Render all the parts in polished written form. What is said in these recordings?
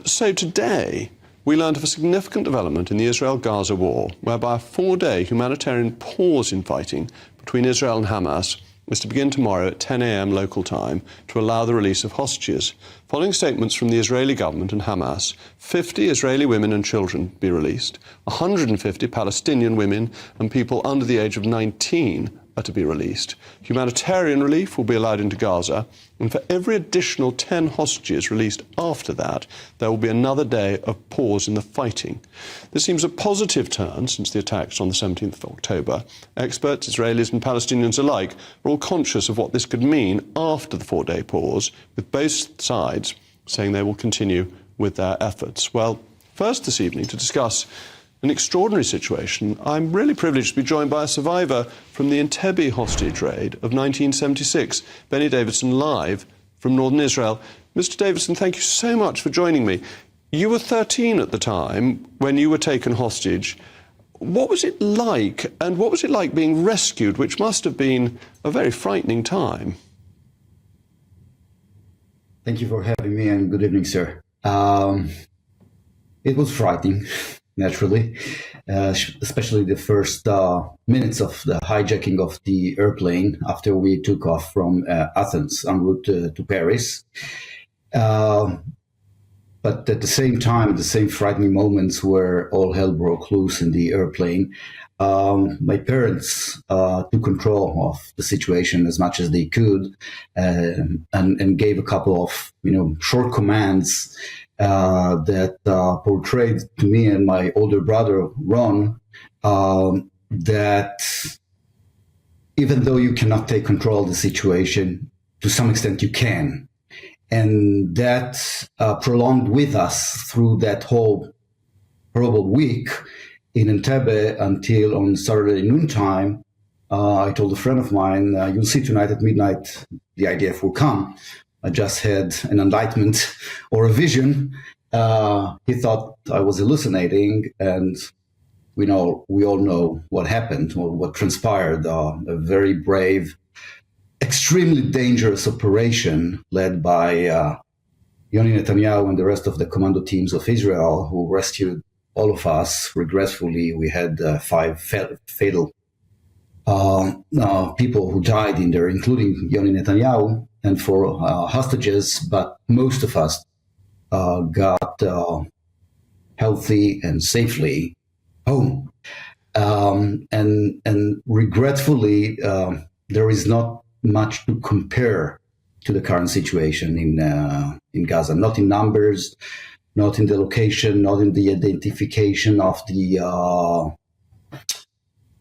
So today, we learned of a significant development in the Israel-Gaza war, whereby a 4-day humanitarian pause in fighting between Israel and Hamas is to begin tomorrow at 10 a.m. local time to allow the release of hostages. Following statements from the Israeli government and Hamas, 50 Israeli women and children be released, 150 Palestinian women and people under the age of 19 are to be released. Humanitarian relief will be allowed into Gaza, and for every additional 10 hostages released after that, there will be another day of pause in the fighting. This seems a positive turn since the attacks on the 17th of October. Experts, Israelis and Palestinians alike, are all conscious of what this could mean after the 4-day pause, with both sides saying they will continue with their efforts. Well, first this evening to discuss an extraordinary situation, I'm really privileged to be joined by a survivor from the Entebbe hostage raid of 1976, Benny Davidson, live from northern Israel. Mr. Davidson, thank you so much for joining me. You were 13 at the time when you were taken hostage. What was it like, and what was it like being rescued, which must have been a very frightening time? Thank you for having me, and good evening, sir. It was frightening. Naturally, especially the first minutes of the hijacking of the airplane after we took off from Athens en route to Paris. But at the same time, the same frightening moments where all hell broke loose in the airplane, my parents took control of the situation as much as they could, and gave a couple of short commands that portrayed to me and my older brother, Ron, that even though you cannot take control of the situation, to some extent you can. And that prolonged with us through that whole horrible week in Entebbe until on Saturday noontime. I told a friend of mine, you'll see tonight at midnight, the IDF will come. I just had an enlightenment or a vision. He thought I was hallucinating, and we all know what happened, or what transpired. A very brave, extremely dangerous operation led by Yoni Netanyahu and the rest of the commando teams of Israel, who rescued all of us. Regretfully, we had 5 fatal people who died in there, including Yoni Netanyahu, and 4 hostages, but most of us got healthy and safely home. And regretfully, there is not much to compare to the current situation in Gaza, not in numbers, not in the location, not in the identification of the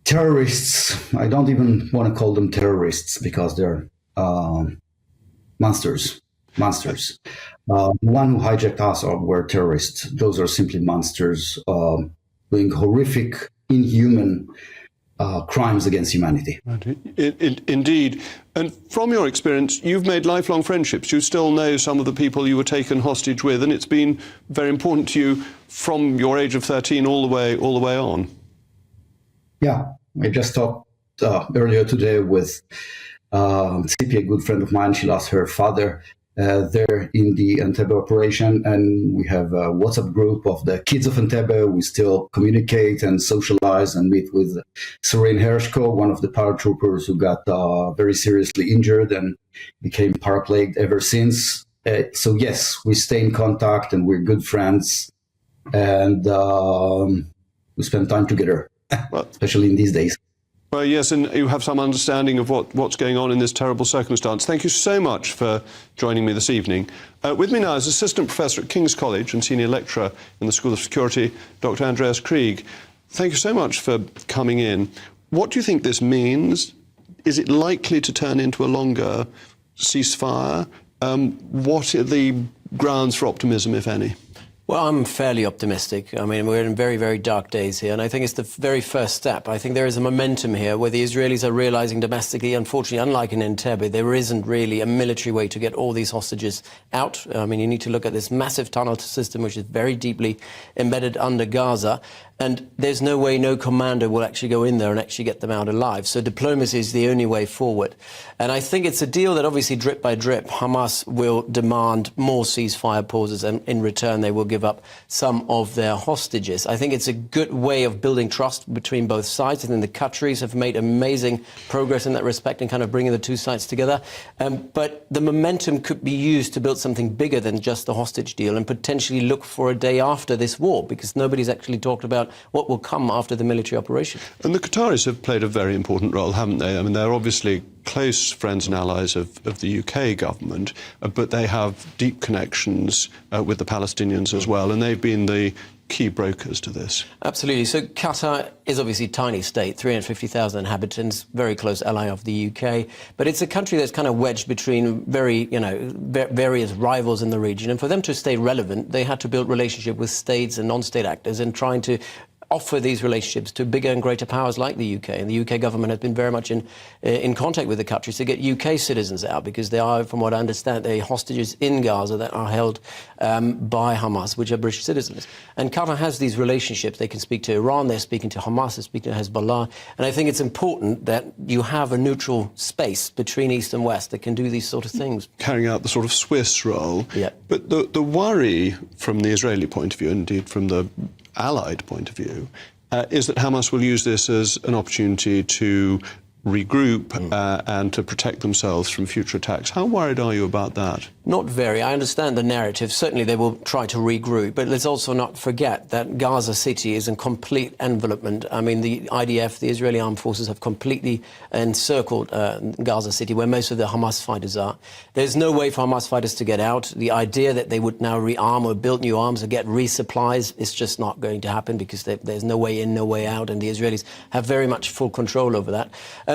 terrorists. I don't even want to call them terrorists because they're monsters. One who hijacked us were terrorists. Those are simply monsters doing horrific, inhuman crimes against humanity. Indeed. And from your experience, you've made lifelong friendships. You still know some of the people you were taken hostage with, and it's been very important to you from your age of 13 all the way on. Yeah, I just talked earlier today with Sipi, a good friend of mine. She lost her father there in the Entebbe operation, and we have a WhatsApp group of the kids of Entebbe. We still communicate and socialize and meet with Serene Hershko, one of the paratroopers who got very seriously injured and became paraplegic ever since. So yes, we stay in contact and we're good friends, and we spend time together, especially in these days. Well, yes, and you have some understanding of what's going on in this terrible circumstance. Thank you so much for joining me this evening. With me now is Assistant Professor at King's College and Senior Lecturer in the School of Security, Dr. Andreas Krieg. Thank you so much for coming in. What do you think this means? Is it likely to turn into a longer ceasefire? What are the grounds for optimism, if any? Well, I'm fairly optimistic. I mean, we're in very, very dark days here, and I think it's the very first step. I think there is a momentum here where the Israelis are realizing domestically, unfortunately, unlike in Entebbe, there isn't really a military way to get all these hostages out. I mean, you need to look at this massive tunnel system, which is very deeply embedded under Gaza. And there's no way no commander will actually go in there and actually get them out alive. So diplomacy is the only way forward. And I think it's a deal that obviously drip by drip, Hamas will demand more ceasefire pauses, and in return they will give up some of their hostages. I think it's a good way of building trust between both sides. I think the Qataris have made amazing progress in that respect in kind of bringing the two sides together. But the momentum could be used to build something bigger than just the hostage deal and potentially look for a day after this war, because nobody's actually talked about what will come after the military operation. And the Qataris have played a very important role, haven't they? I mean, they're obviously close friends and allies of the UK government, but they have deep connections with the Palestinians as well, and they've been the key brokers to this. Absolutely. So Qatar is obviously a tiny state, 350,000 inhabitants, very close ally of the UK, but it's a country that's kind of wedged between various rivals in the region. And for them to stay relevant, they had to build relationship with states and non-state actors and trying to offer these relationships to bigger and greater powers like the UK. And the UK government has been very much in contact with the Qataris to get UK citizens out, because there are, from what I understand, hostages in Gaza that are held by Hamas, which are British citizens. And Qatar has these relationships. They can speak to Iran, they're speaking to Hamas, they're speaking to Hezbollah. And I think it's important that you have a neutral space between East and West that can do these sort of things. Carrying out the sort of Swiss role. Yeah. But the worry from the Israeli point of view, indeed from the Allied point of view, is that Hamas will use this as an opportunity to regroup and to protect themselves from future attacks. How worried are you about that? Not very. I understand the narrative. Certainly they will try to regroup, but let's also not forget that Gaza City is in complete envelopment. I mean, the IDF, the Israeli armed forces, have completely encircled Gaza City, where most of the Hamas fighters are. There's no way for Hamas fighters to get out. The idea that they would now rearm or build new arms or get resupplies is just not going to happen, because there's no way in, no way out, and the Israelis have very much full control over that.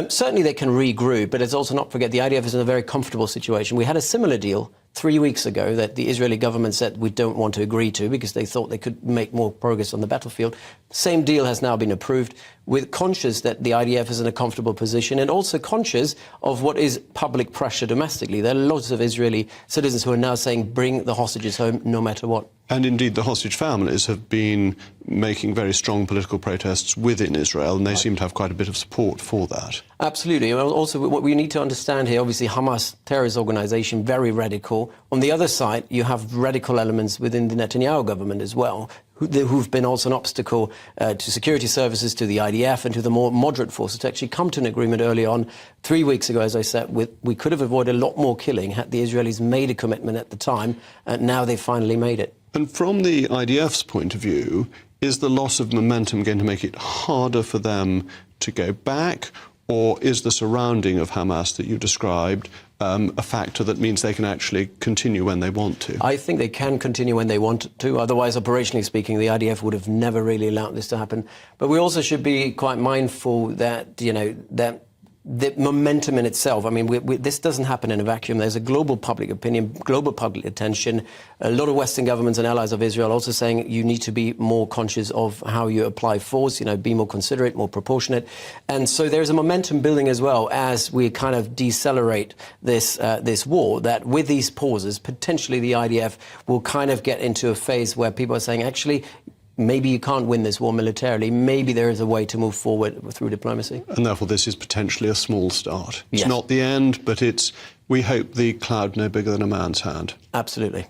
Certainly they can regroup, but let's also not forget the IDF is in a very comfortable situation. We had a similar deal 3 weeks ago that the Israeli government said we don't want to agree to, because they thought they could make more progress on the battlefield. Same deal has now been approved, with conscious that the IDF is in a comfortable position, and also conscious of what is public pressure domestically. There are lots of Israeli citizens who are now saying bring the hostages home no matter what. And indeed, the hostage families have been making very strong political protests within Israel, and they seem to have quite a bit of support for that. Absolutely. And also, what we need to understand here, obviously, Hamas, terrorist organization, very radical. On the other side, you have radical elements within the Netanyahu government as well, who've been also an obstacle to security services, to the IDF, and to the more moderate forces to actually come to an agreement early on. 3 weeks ago, as I said, we could have avoided a lot more killing had the Israelis made a commitment at the time, and now they've finally made it. And from the IDF's point of view, is the loss of momentum going to make it harder for them to go back, or is the surrounding of Hamas that you described a factor that means they can actually continue when they want to? I think they can continue when they want to. Otherwise, operationally speaking, the IDF would have never really allowed this to happen. But we also should be quite mindful that, that the momentum in itself, I mean, this doesn't happen in a vacuum. There's a global public opinion, global public attention. A lot of Western governments and allies of Israel also saying you need to be more conscious of how you apply force, be more considerate, more proportionate. And so there's a momentum building as well as we kind of decelerate this war, that with these pauses, potentially the IDF will kind of get into a phase where people are saying, actually, maybe you can't win this war militarily. Maybe there is a way to move forward through diplomacy. And therefore this is potentially a small start. It's Yes. not the end, but we hope the cloud no bigger than a man's hand. Absolutely.